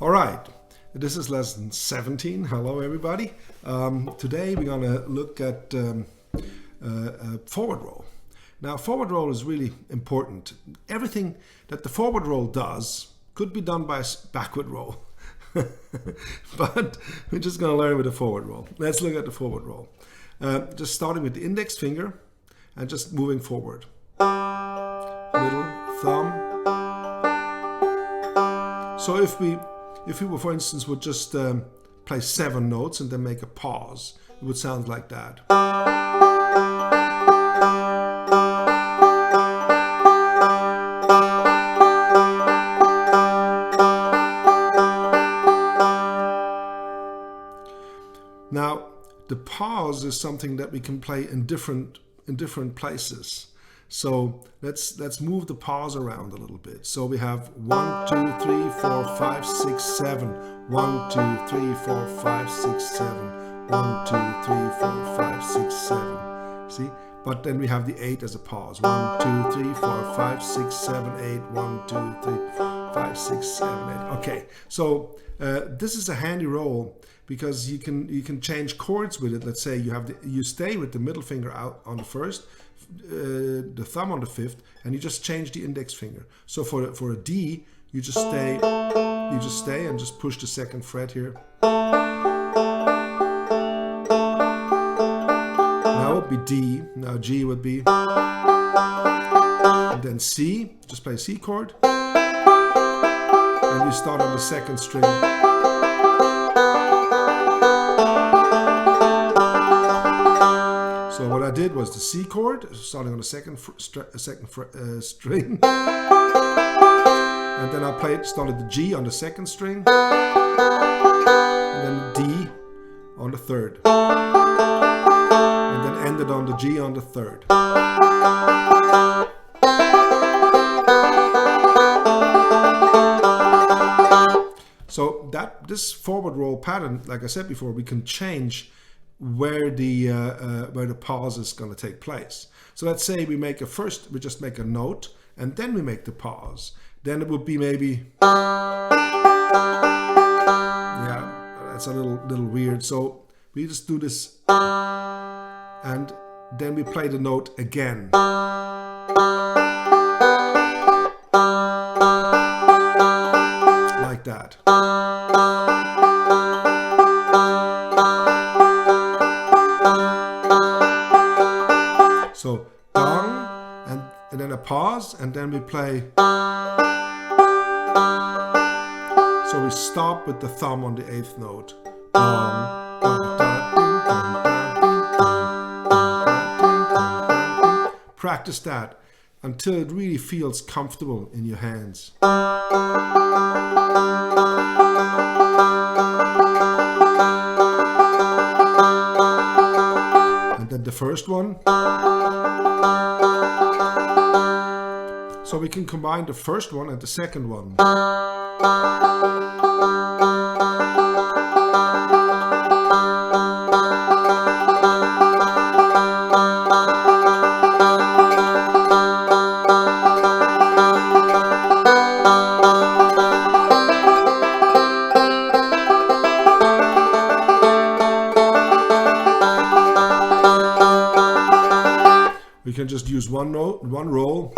All right, this is lesson 17. Hello, everybody. Today we're going to look at forward roll. Now, forward roll is really important. Everything that the forward roll does could be done by a backward roll. But we're just going to learn with the forward roll. Let's look at the forward roll. Just starting with the index finger and just moving forward. Middle, thumb. So if we were, for instance, would just play 7 notes and then make a pause, it would sound like that. Now, the pause is something that we can play in different places. So let's move the pause around a little bit. So we have 1, 2, 3, 4, 5, 6, 7. 1, 2, 3, 4, 5, 6, 7. 1, 2, 3, 4, 5, 6, 7. See? But then we have the 8 as a pause. 1, 2, 3, 4, 5, 6, 7, 8. 1, 2, 3, 5, 6, 7, 8. Okay. So this is a handy roll because you can change chords with it. Let's say you stay with the middle finger out on the first, the thumb on the 5th, and you just change the index finger. So for a D, you just stay and just push the 2nd fret here. Now it would be D. Now G would be, and then C. Just play a C chord, and you start on the 2nd string. So what I did was the C chord, starting on the 2nd string, and then I started the G on the 2nd string, and then the D on the 3rd, and then ended on the G on the 3rd. So this forward roll pattern, like I said before, we can change where the pause is going to take place. So let's say we just make a note and then we make the pause. Then it would be maybe, yeah, that's a little weird. So we just do this and then we play the note again. Like that. So dong, and then a pause, and then we play. So we stop with the thumb on the 8th note. Practice that until it really feels comfortable in your hands. And then the first one. So we can combine the first one and the second one. We can just use one note, one roll.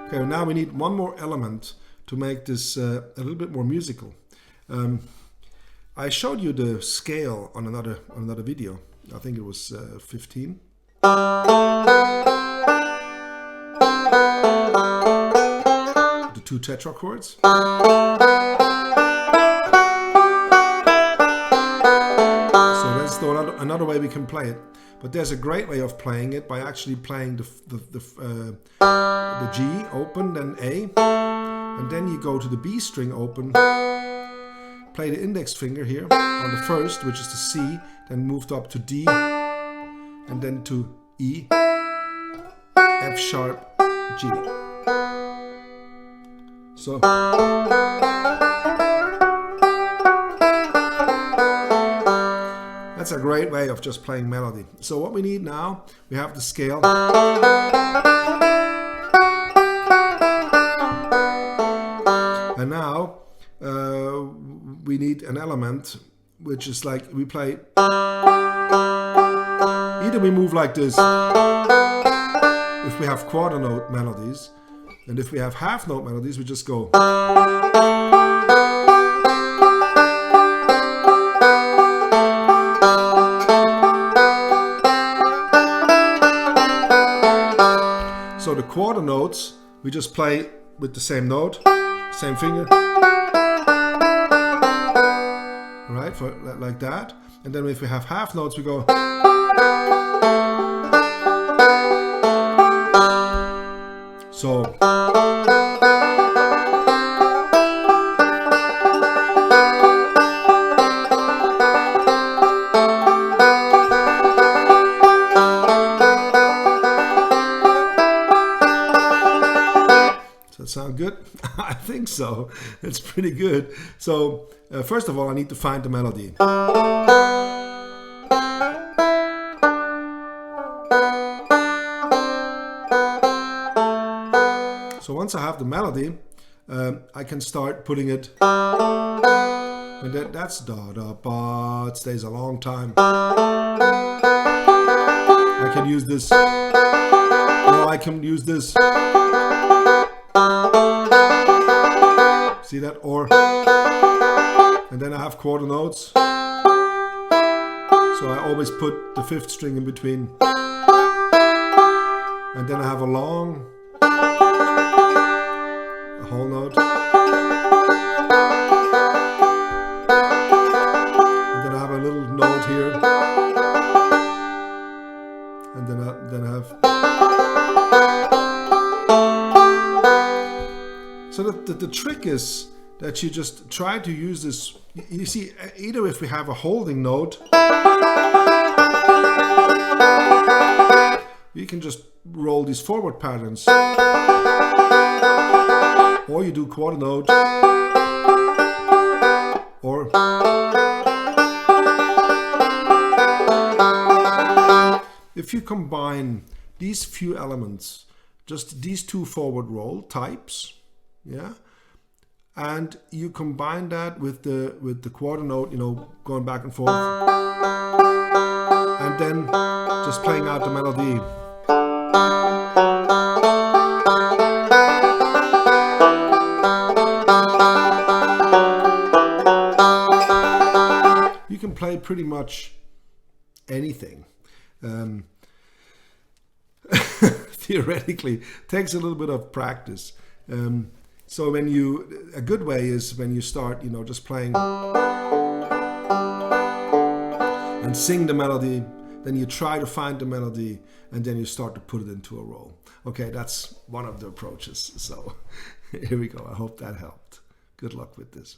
Okay, now we need one more element to make this a little bit more musical. I showed you the scale on another video. I think it was 15. The 2 tetrachords. So that's another way we can play it. But there's a great way of playing it by actually playing the G open, then A, and then you go to the B string open, play the index finger here on the 1st, which is the C, then moved up to D, and then to E, F sharp, G. So that's a great way of just playing melody. So what we need now, we have the scale. And now we need an element, which is like we play. Either we move like this if we have quarter note melodies, and if we have half note melodies, we just go. So the quarter notes, we just play with the same note, same finger. Right, for like that. And then if we have half notes, we go. So. Does that sound good? I think so. It's pretty good. So first of all, I need to find the melody. So once I have the melody, I can start putting it. And that's da da ba. It stays a long time. I can use this. Or I can use this. See that? Or. And then I have quarter notes. So I always put the fifth string in between. And then I have a long, a whole note. And then I have a little note here. And then I have. So the trick is that you just try to use this. You see, either if we have a holding note, you can just roll these forward patterns, or you do quarter note, or if you combine these few elements, just these two forward roll types, yeah, and you combine that with the quarter note, you know, going back and forth, and then just playing out the melody. You can play pretty much anything. Theoretically, takes a little bit of practice. So a good way is when you start, you know, just playing and sing the melody, then you try to find the melody, and then you start to put it into a roll. Okay, that's one of the approaches. So here we go. I hope that helped. Good luck with this.